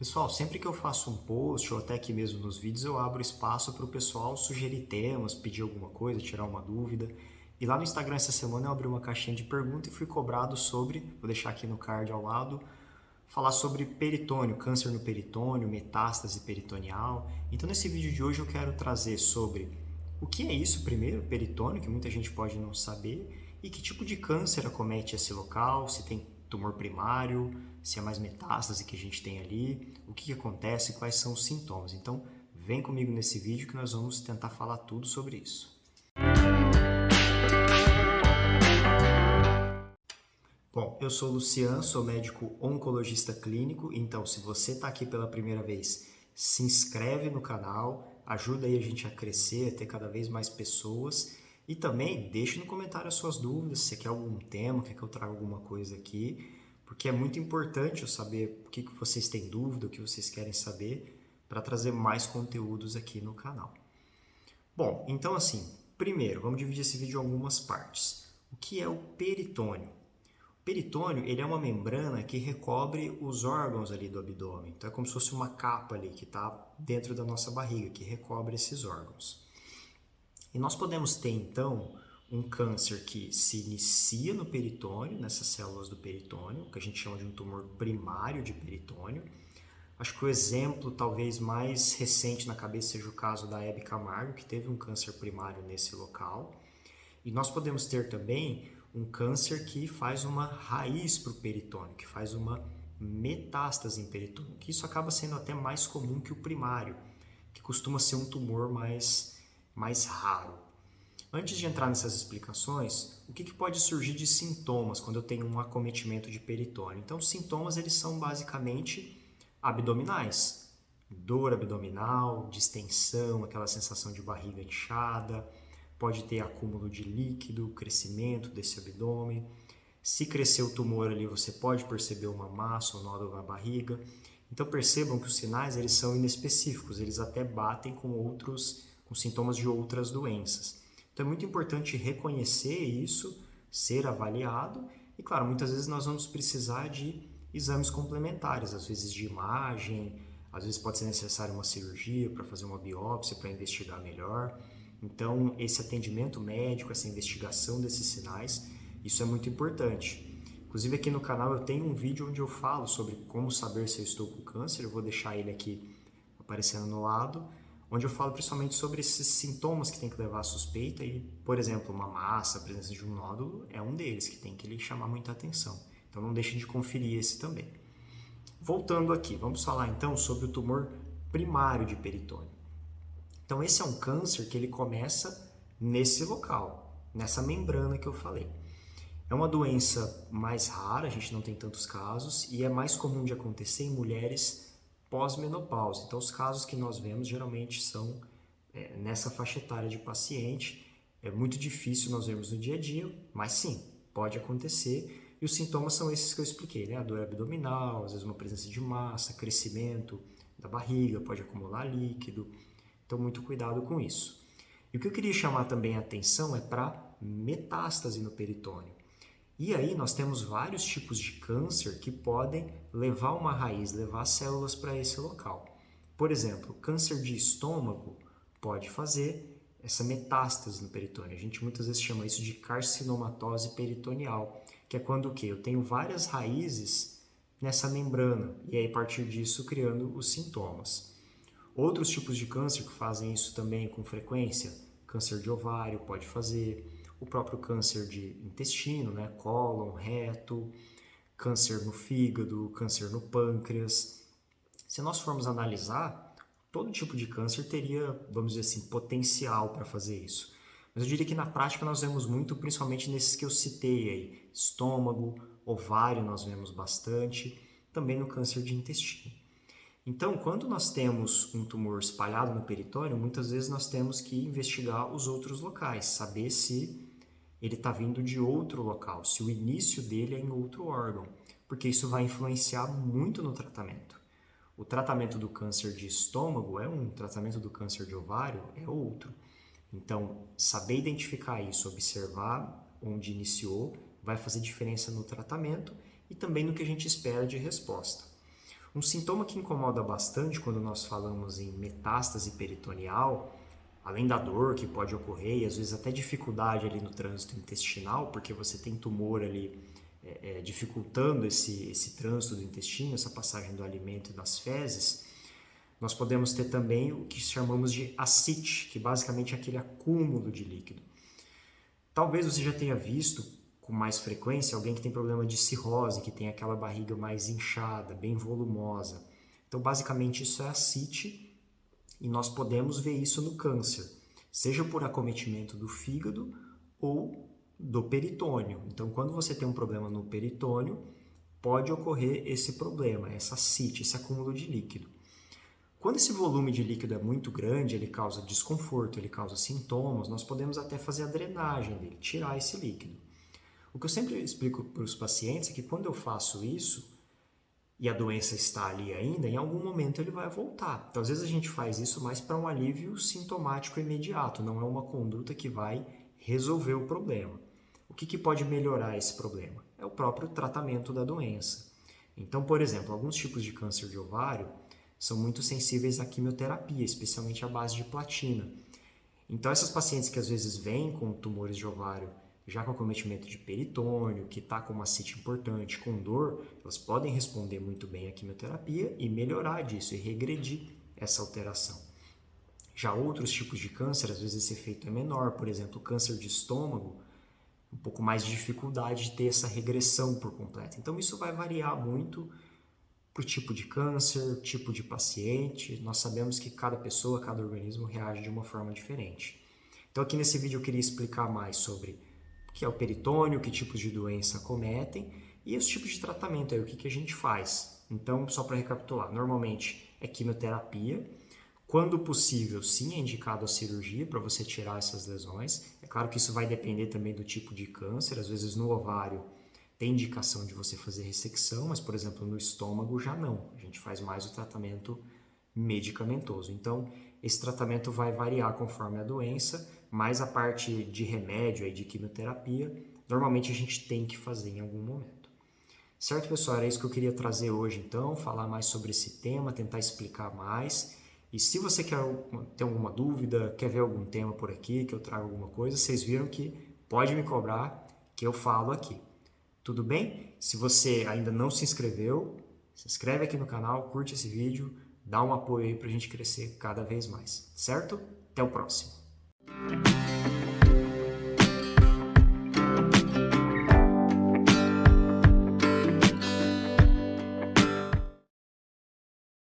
Pessoal, sempre que eu faço um post ou até aqui mesmo nos vídeos, eu abro espaço para o pessoal sugerir temas, pedir alguma coisa, tirar uma dúvida. E lá no Instagram essa semana eu abri uma caixinha de pergunta e fui cobrado sobre, vou deixar aqui no card ao lado, falar sobre peritônio, câncer no peritônio, metástase peritoneal. Então nesse vídeo de hoje eu quero trazer sobre o que é isso primeiro, peritônio, que muita gente pode não saber, e que tipo de câncer acomete esse local, se tem tumor primário, se é mais metástase que a gente tem ali, o que acontece, quais são os sintomas. Então vem comigo nesse vídeo que nós vamos tentar falar tudo sobre isso. Bom, eu sou o Luciano, sou médico oncologista clínico, então se você está aqui pela primeira vez, se inscreve no canal, ajuda aí a gente a crescer, a ter cada vez mais pessoas e também deixe no comentário as suas dúvidas, se você quer algum tema, quer que eu traga alguma coisa aqui, porque é muito importante eu saber o que vocês têm dúvida, o que vocês querem saber, para trazer mais conteúdos aqui no canal. Bom, então assim, primeiro, vamos dividir esse vídeo em algumas partes. O que é o peritônio? O peritônio, ele é uma membrana que recobre os órgãos ali do abdômen. Então é como se fosse uma capa ali que está dentro da nossa barriga, que recobre esses órgãos. E nós podemos ter então um câncer que se inicia no peritônio, nessas células do peritônio, que a gente chama de um tumor primário de peritônio. Acho que o exemplo talvez mais recente na cabeça seja o caso da Hebe Camargo, que teve um câncer primário nesse local. E nós podemos ter também um câncer que faz uma raiz para o peritônio, que faz uma metástase em peritônio, que isso acaba sendo até mais comum que o primário, que costuma ser um tumor mais raro. Antes de entrar nessas explicações, o que pode surgir de sintomas quando eu tenho um acometimento de peritônio? Então, os sintomas eles são basicamente abdominais, dor abdominal, distensão, aquela sensação de barriga inchada, pode ter acúmulo de líquido, crescimento desse abdômen. Se crescer o tumor ali, você pode perceber uma massa ou nódulo na barriga. Então percebam que os sinais eles são inespecíficos, eles até batem com sintomas de outras doenças. Então é muito importante reconhecer isso, ser avaliado e, claro, muitas vezes nós vamos precisar de exames complementares, às vezes de imagem, às vezes pode ser necessário uma cirurgia para fazer uma biópsia, para investigar melhor. Então, esse atendimento médico, essa investigação desses sinais, isso é muito importante. Inclusive aqui no canal eu tenho um vídeo onde eu falo sobre como saber se eu estou com câncer, eu vou deixar ele aqui aparecendo no lado, onde eu falo principalmente sobre esses sintomas que tem que levar à suspeita e, por exemplo, uma massa, a presença de um nódulo é um deles que tem que lhe chamar muita atenção. Então não deixe de conferir esse também. Voltando aqui, vamos falar então sobre o tumor primário de peritônio. Então esse é um câncer que ele começa nesse local, nessa membrana que eu falei. É uma doença mais rara, a gente não tem tantos casos, e é mais comum de acontecer em mulheres pós-menopausa. Então os casos que nós vemos geralmente são nessa faixa etária de paciente. É muito difícil nós vermos no dia a dia, mas sim, pode acontecer. E os sintomas são esses que eu expliquei, né? A dor abdominal, às vezes uma presença de massa, crescimento da barriga, pode acumular líquido. Então, muito cuidado com isso. E o que eu queria chamar também a atenção é para metástase no peritônio. E aí nós temos vários tipos de câncer que podem levar uma raiz, levar células para esse local. Por exemplo, câncer de estômago pode fazer essa metástase no peritônio. A gente muitas vezes chama isso de carcinomatose peritoneal, que é quando o quê? Eu tenho várias raízes nessa membrana e aí a partir disso criando os sintomas. Outros tipos de câncer que fazem isso também com frequência, câncer de ovário pode fazer, o próprio câncer de intestino, né, cólon, reto, câncer no fígado, câncer no pâncreas. Se nós formos analisar, todo tipo de câncer teria, vamos dizer assim, potencial para fazer isso. Mas eu diria que na prática nós vemos muito, principalmente nesses que eu citei aí, estômago, ovário nós vemos bastante, também no câncer de intestino. Então, quando nós temos um tumor espalhado no peritônio, muitas vezes nós temos que investigar os outros locais, saber se ele está vindo de outro local, se o início dele é em outro órgão, porque isso vai influenciar muito no tratamento. O tratamento do câncer de estômago é um, o tratamento do câncer de ovário é outro. Então, saber identificar isso, observar onde iniciou, vai fazer diferença no tratamento e também no que a gente espera de resposta. Um sintoma que incomoda bastante quando nós falamos em metástase peritoneal, além da dor que pode ocorrer e às vezes até dificuldade ali no trânsito intestinal, porque você tem tumor ali dificultando esse trânsito do intestino, essa passagem do alimento e das fezes, nós podemos ter também o que chamamos de ascite, que basicamente é aquele acúmulo de líquido. Talvez você já tenha visto com mais frequência alguém que tem problema de cirrose, que tem aquela barriga mais inchada, bem volumosa. Então, basicamente, isso é ascite e nós podemos ver isso no câncer, seja por acometimento do fígado ou do peritônio. Então, quando você tem um problema no peritônio, pode ocorrer esse problema, essa ascite, esse acúmulo de líquido. Quando esse volume de líquido é muito grande, ele causa desconforto, ele causa sintomas, nós podemos até fazer a drenagem dele, tirar esse líquido. O que eu sempre explico para os pacientes é que quando eu faço isso e a doença está ali ainda, em algum momento ele vai voltar. Então, às vezes a gente faz isso mais para um alívio sintomático imediato, não é uma conduta que vai resolver o problema. O que pode melhorar esse problema? É o próprio tratamento da doença. Então, por exemplo, alguns tipos de câncer de ovário são muito sensíveis à quimioterapia, especialmente à base de platina. Então, essas pacientes que às vezes vêm com tumores de ovário já com acometimento de peritônio, que está com uma ascite importante, com dor, elas podem responder muito bem à quimioterapia e melhorar disso e regredir essa alteração. Já outros tipos de câncer, às vezes esse efeito é menor, por exemplo, câncer de estômago, um pouco mais de dificuldade de ter essa regressão por completo. Então, isso vai variar muito para o tipo de câncer, tipo de paciente. Nós sabemos que cada pessoa, cada organismo reage de uma forma diferente. Então, aqui nesse vídeo eu queria explicar mais sobre o que é o peritônio, que tipos de doença acometem e os tipos de tratamento, aí, o que a gente faz. Então, só para recapitular, normalmente é quimioterapia. Quando possível, sim, é indicado a cirurgia para você tirar essas lesões. É claro que isso vai depender também do tipo de câncer. Às vezes no ovário tem indicação de você fazer ressecção, mas, por exemplo, no estômago já não. A gente faz mais o tratamento medicamentoso. Então, esse tratamento vai variar conforme a doença, mas a parte de remédio, aí, de quimioterapia, normalmente a gente tem que fazer em algum momento. Certo, pessoal? Era isso que eu queria trazer hoje, então, falar mais sobre esse tema, tentar explicar mais. E se você quer ter alguma dúvida, quer ver algum tema por aqui, que eu traga alguma coisa, vocês viram que pode me cobrar, que eu falo aqui. Tudo bem? Se você ainda não se inscreveu, se inscreve aqui no canal, curte esse vídeo, dá um apoio aí pra gente crescer cada vez mais, certo? Até o próximo!